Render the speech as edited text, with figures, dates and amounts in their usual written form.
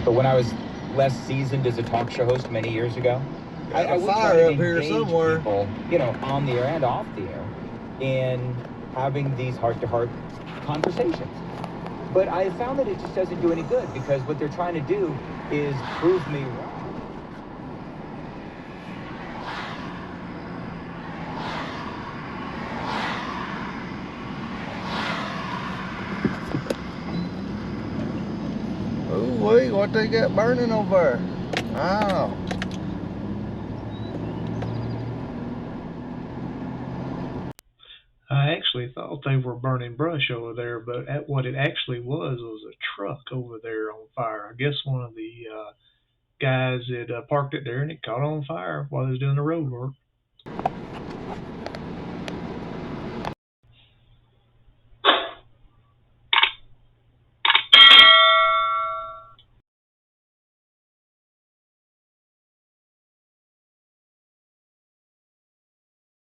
But when I was less seasoned as a talk show host many years ago, I would try fire to up here engage somewhere. people, on the air and off the air, in having these heart-to-heart conversations. But I found that it just doesn't do any good, because what they're trying to do is prove me wrong. Ooh, wait, what they got burning over there? Wow. I actually thought they were burning brush over there, but what it actually was a truck over there on fire. I guess one of the guys had parked it there and it caught on fire while they was doing the road work.